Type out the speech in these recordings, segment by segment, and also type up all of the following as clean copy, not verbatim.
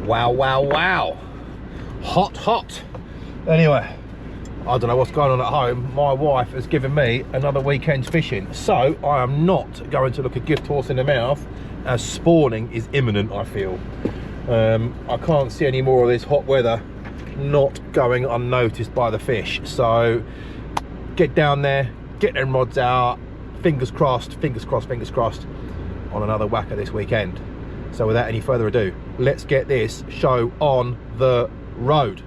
Wow, wow, wow. Hot, hot. Anyway, I don't know what's going on at home. My wife has given me another weekend's fishing, so I am not going to look a gift horse in the mouth, as spawning is imminent, I feel. I can't see any more of this hot weather not going unnoticed by the fish. So get down there, get them rods out, fingers crossed, fingers crossed, fingers crossed on another whacker this weekend. So without any further ado, let's get this show on the road.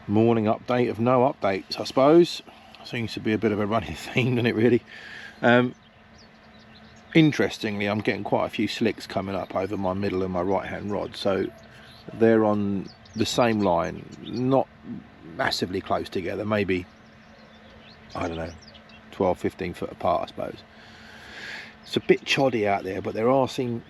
Morning update of no updates, I suppose. Seems to be a bit of a running theme, doesn't it, really? Interestingly, I'm getting quite a few slicks coming up over my middle and my right hand rod, so they're on the same line, not massively close together, maybe, I don't know, 12-15 foot apart, I suppose. It's a bit choddy out there, but there are sort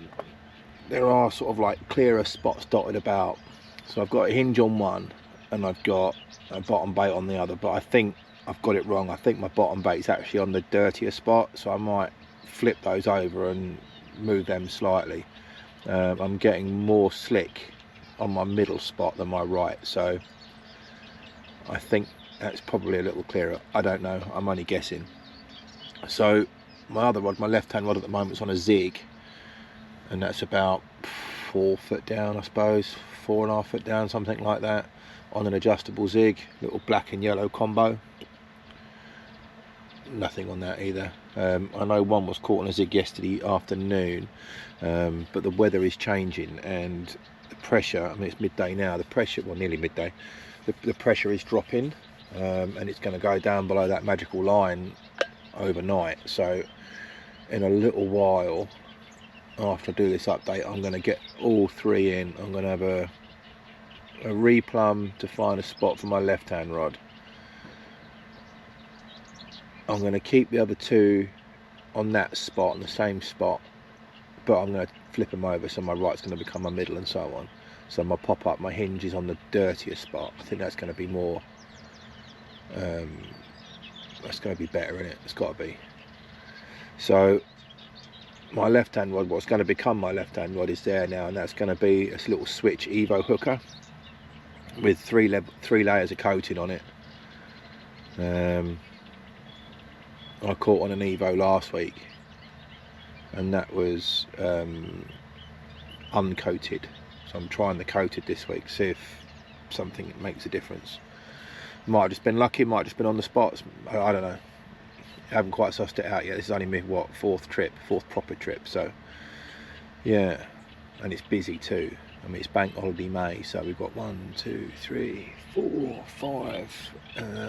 of like clearer spots dotted about. So I've got a hinge on one and I've got a bottom bait on the other, but I think I've got it wrong. I think my bottom bait is actually on the dirtier spot, so I might flip those over and move them slightly. I'm getting more slick on my middle spot than my right, so I think that's probably a little clearer. I don't know, I'm only guessing. So my other rod, my left hand rod at the moment, is on a zig, and that's about 4 foot down, I suppose, 4.5 foot down, something like that, on an adjustable zig, little black and yellow combo. Nothing on that either. I know one was caught on a zig yesterday afternoon, but the weather is changing and the pressure, I mean it's midday now, the pressure, well nearly midday, the pressure is dropping, and it's going to go down below that magical line overnight. So in a little while after I do this update, I'm going to get all three in. I'm going to have a replumb to find a spot for my left hand rod. I'm going to keep the other two on that spot, on the same spot, but I'm going to flip them over, so my right's going to become my middle and so on. So my pop up, my hinge is on the dirtier spot. I think that's going to be more, that's going to be better, isn't it? It's got to be. So my left hand rod, what's going to become my left hand rod, is there now, and that's going to be a little switch Evo hooker with three layers of coating on it. I caught on an Evo last week, and that was uncoated, so I'm trying the coated this week, see if something makes a difference. Might have just been lucky, might have just been on the spots, I don't know. I haven't quite sussed it out yet. This is only my fourth proper trip, so yeah. And it's busy too. I mean, it's bank holiday May, so we've got 1, 2, 3, 4, 5,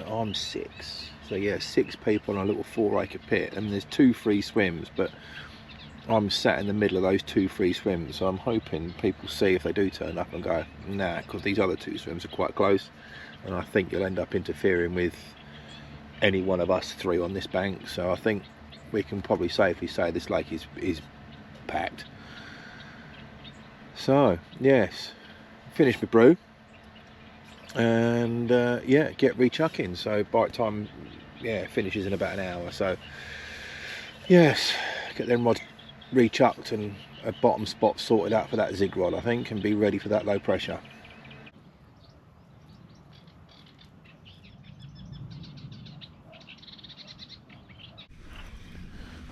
I'm 6. So yeah, 6 people on a little 4-acre pit, and there's 2 free swims, but I'm sat in the middle of those 2 free swims, so I'm hoping people see if they do turn up and go, nah, because these other 2 swims are quite close, and I think you'll end up interfering with any one of us 3 on this bank. So I think we can probably safely say this lake is packed. So yes, finished my brew, and yeah, get rechucking. So bite time, yeah, finishes in about an hour. So yes, get them rods rechucked and a bottom spot sorted out for that zig rod, I think, and be ready for that low pressure.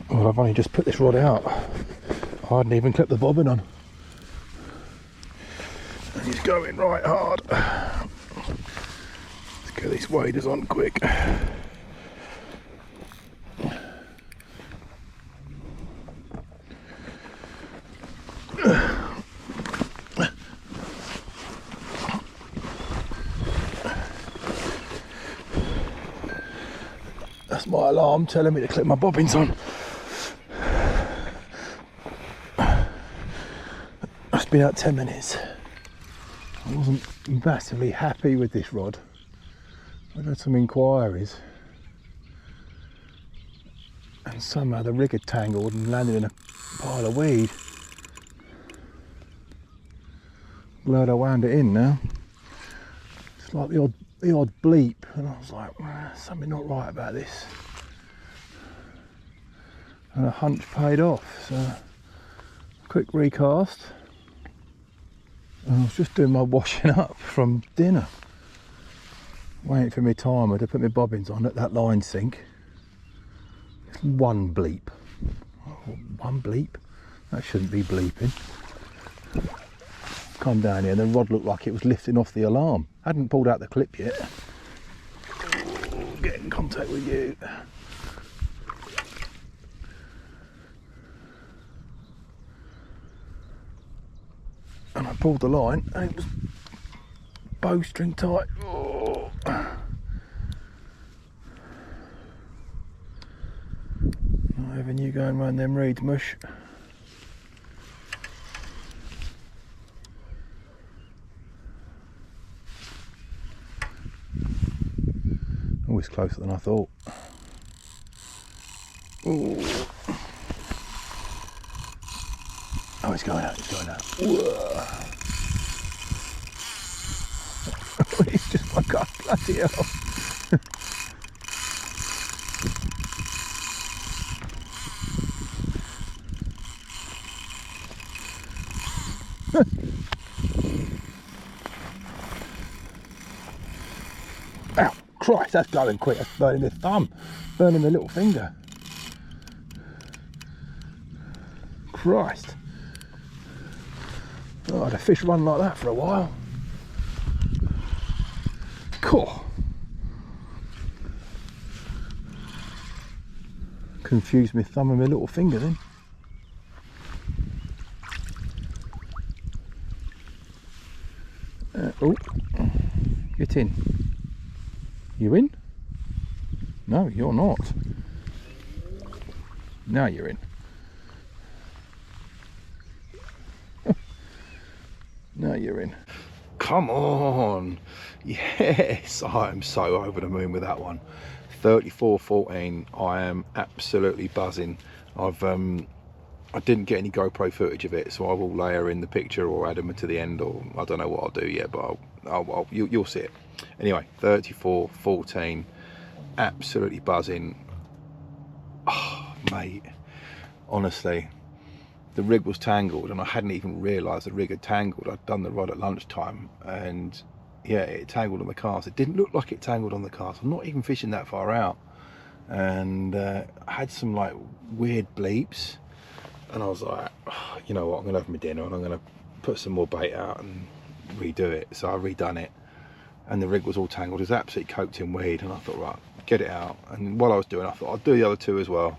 Well, I've only just put this rod out. I hadn't even clipped the bobbin on. And he's going right hard. Let's get these waders on quick. That's my alarm telling me to clip my bobbins on. It's been out 10 minutes. I wasn't massively happy with this rod. I've had some inquiries, and somehow the rig had tangled and landed in a pile of weed. Glad I wound it in now. It's like the odd bleep, and I was like, something not right about this. and a hunch paid off. So quick recast, and I was just doing my washing up from dinner, waiting for my timer to put my bobbins on, let that line sink. It's one bleep. Oh, one bleep? That shouldn't be bleeping. Come down here and the rod looked like it was lifting off the alarm. Hadn't pulled out the clip yet. Get in contact with you. And I pulled the line and it was bowstring tight. Oh. Not having you going round them reeds, mush. Oh, it's closer than I thought. Ooh. Oh, it's going out, it's going out. It's just my God, bloody hell. Ow, Christ, that's going quick. That's burning the thumb, burning the little finger. Christ. Oh, I had a fish run like that for a while. Cool. Confused my thumb and my little finger then. Oh, get in. You in? No, you're not. Now you're in. Now you're in. Come on. Yes, I am so over the moon with that one. 34.14. I am absolutely buzzing. I didn't get any GoPro footage of it, so I will layer in the picture or add them to the end, or I don't know what I'll do yet, but you'll see it. Anyway, 34.14. Absolutely buzzing. Oh, mate, honestly, the rig was tangled and I hadn't even realised the rig had tangled. I'd done the rod at lunchtime and yeah, it tangled on the cast. It didn't look like it tangled on the cast. I'm not even fishing that far out, and I had some like weird bleeps, and I was like, oh, you know what, I'm gonna have my dinner and I'm gonna put some more bait out and redo it. So I redone it, and the rig was all tangled. It was absolutely coked in weed, and I thought, right, get it out. And while I was doing it, I thought I'd do the other two as well.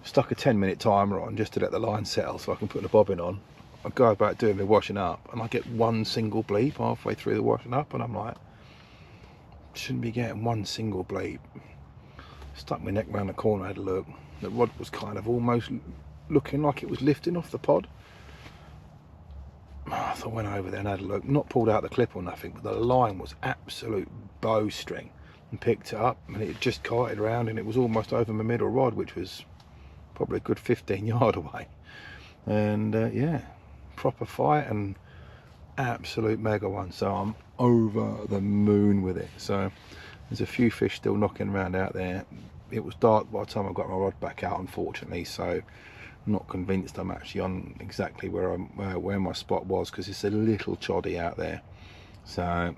Stuck a 10-minute timer on just to let the line settle so I can put the bobbin on. I go about doing the washing up and I get one single bleep halfway through the washing up, and I'm like, shouldn't be getting one single bleep. Stuck my neck round the corner, had a look. The rod was kind of almost looking like it was lifting off the pod. So I went over there and had a look, not pulled out the clip or nothing, but the line was absolute bowstring, and picked it up and it just kited around, and it was almost over my middle rod, which was probably a good 15 yard away. And yeah, proper fight and absolute mega one. So I'm over the moon with it. So there's a few fish still knocking around out there. It was dark by the time I got my rod back out, unfortunately, so I'm not convinced I'm actually on exactly where where my spot was, because it's a little choddy out there. So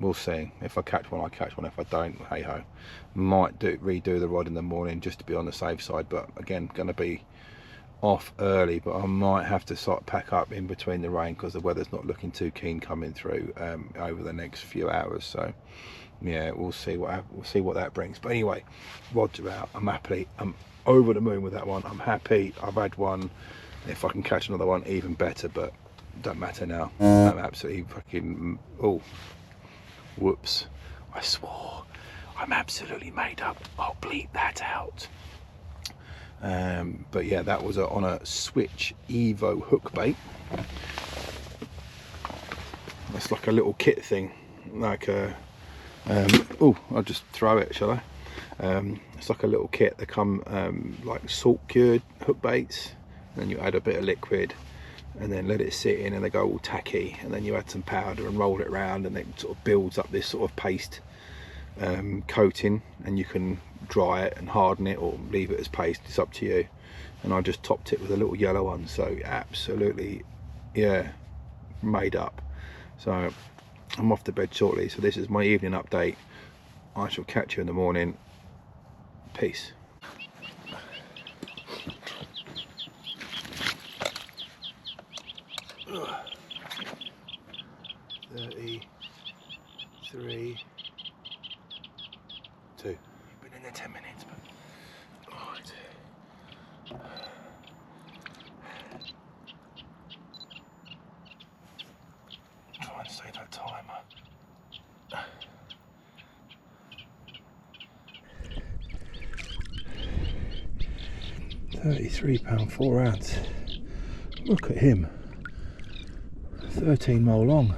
we'll see. If I catch one, I catch one. If I don't, hey ho. Might redo the rod in the morning just to be on the safe side, but again, gonna be off early. But I might have to sort of pack up in between the rain, because the weather's not looking too keen coming through over the next few hours. So yeah, we'll see what that brings. But anyway, rods are out. I'm over the moon with that one. I'm happy. I've had one. If I can catch another one, even better, but don't matter now. I'm absolutely fucking, oh, whoops, I swore. I'm absolutely made up. I'll bleep that out. But yeah, that was on a Switch Evo hook bait. It's like a little kit thing, like a oh, I'll just throw it, shall I? It's like a little kit. They come like salt cured hook baits, and you add a bit of liquid and then let it sit in, and they go all tacky, and then you add some powder and roll it around, and it sort of builds up this sort of paste coating, and you can dry it and harden it or leave it as paste, it's up to you. And I just topped it with a little yellow one, so absolutely, yeah, made up. So I'm off to bed shortly, so this is my evening update. I shall catch you in the morning. Peace. Ugh. 33, 2. You've been in there 10 minutes, but right. Try and stay that timer. £33 4 ounce. Look at him. 13 mile long.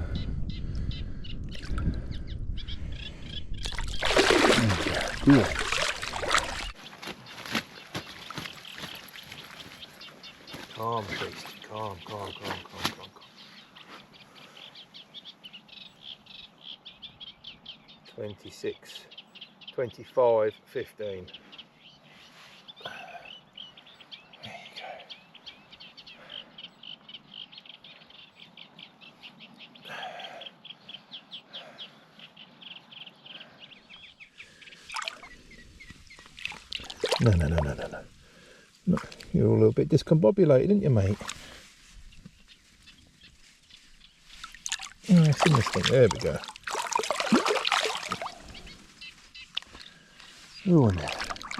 Good. Calm, beast. Calm. 26, 25, 15. There you go. No. You're all a little bit discombobulated, aren't you, mate? Oh, it's in this thing. There we go. Oh, and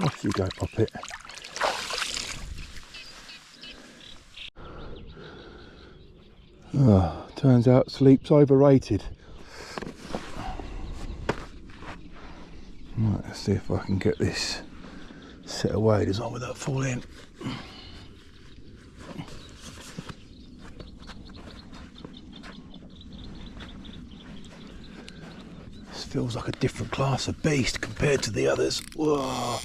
off you go, Poppet. Oh, turns out sleep's overrated. Right, let's see if I can get this set away on without falling. This feels like a different class of beast compared to the others. Whoa.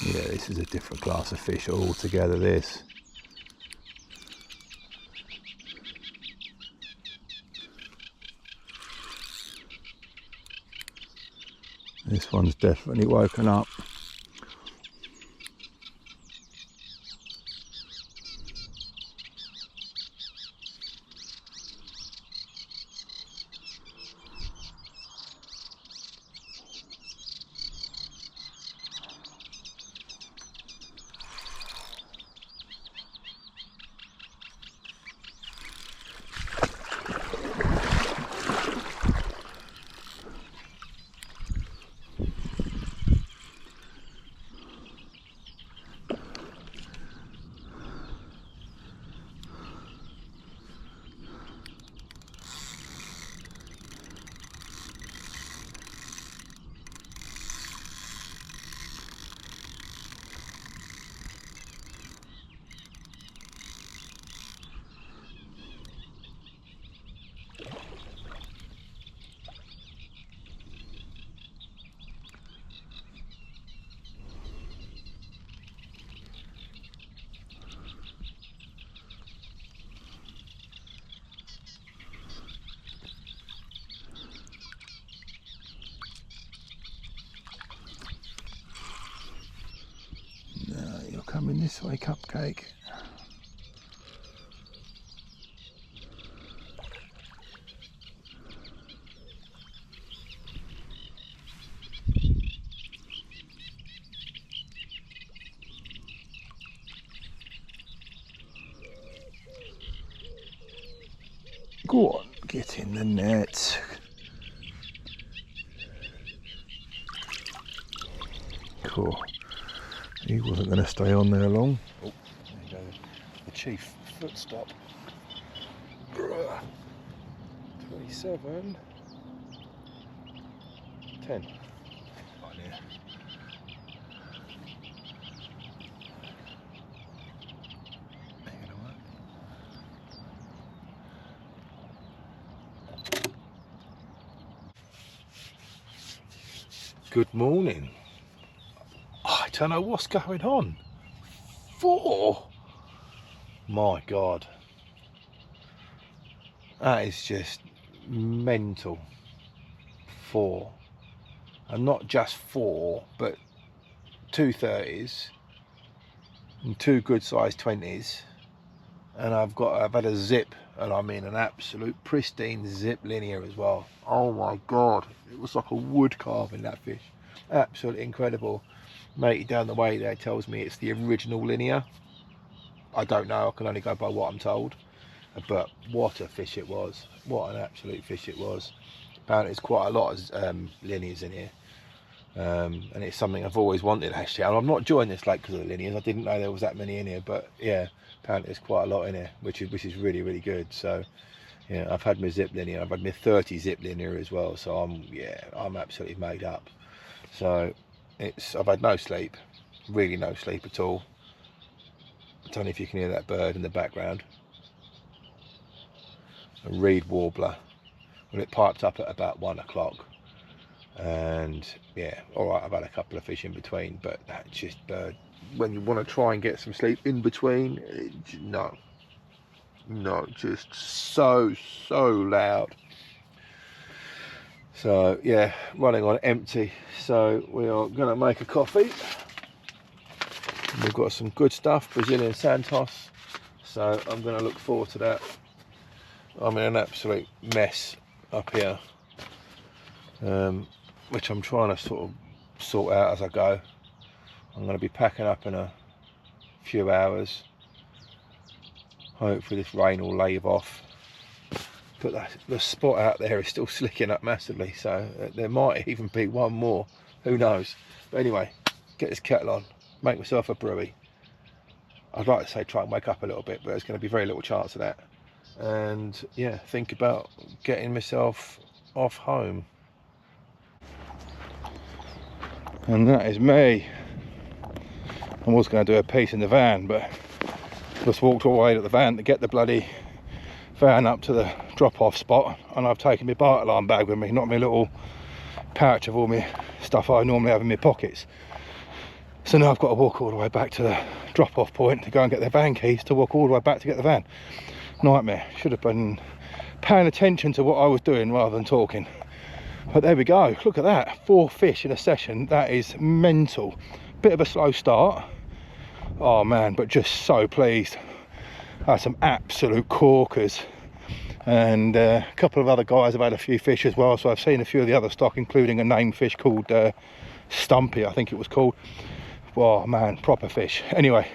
Yeah, this is a different class of fish altogether, this. This one's definitely woken up. Coming this way, Cupcake. Go on, get in the net. Cool. He wasn't going to stay on there long. Oh, there you go. The chief foot stop. 27, 10. Right here. Ain't gonna work. Good morning. I don't know what's going on. 4? My God. That is just mental. 4. And not just 4, but 2 30s and 2 good sized 20s. And I've had a zip, and I mean an absolute pristine zip linear as well. Oh my God, it was like a wood carving, that fish. Absolutely incredible. Matey down the way there tells me it's the original linear. I don't know, I can only go by what I'm told. But what a fish it was. What an absolute fish it was. Apparently there's quite a lot of linears in here. And it's something I've always wanted actually. And I'm not enjoying this lake because of the linears. I didn't know there was that many in here, but yeah, apparently there's quite a lot in here, which is really, really good. So yeah, I've had my zip linear, I've had my 30 zip linear as well. So I'm absolutely made up. So I've had no sleep, really no sleep at all. I don't know if you can hear that bird in the background. A reed warbler. Well, it piped up at about 1 o'clock. And yeah, all right, I've had a couple of fish in between, but that just when you want to try and get some sleep in between, no, just so loud. So yeah, running on empty. So we are gonna make a coffee. We've got some good stuff, Brazilian Santos, so I'm gonna look forward to that. I'm in an absolute mess up here, which I'm trying to sort out as I go. I'm going to be packing up in a few hours. Hopefully this rain will lave off. But the spot out there is still slicking up massively, so there might even be one more. Who knows? But anyway, get this kettle on, make myself a brewy. I'd like to say try and wake up a little bit, but there's going to be very little chance of that. And yeah, think about getting myself off home. And that is me. I was going to do a piece in the van, but just walked all the way to the van to get the bloody van up to the drop-off spot, and I've taken my bite alarm bag with me, not my little pouch of all my stuff I normally have in my pockets. So now I've got to walk all the way back to the drop-off point to go and get the van keys to walk all the way back to get the van. Nightmare. Should have been paying attention to what I was doing rather than talking. But there we go, look at that, 4 fish in a session. That is mental. Bit of a slow start, oh man, but just so pleased. I had some absolute corkers, and a couple of other guys have had a few fish as well, so I've seen a few of the other stock, including a named fish called Stumpy, I think it was called. Oh man, proper fish. Anyway,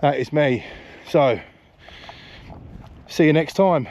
that is me. So see you next time.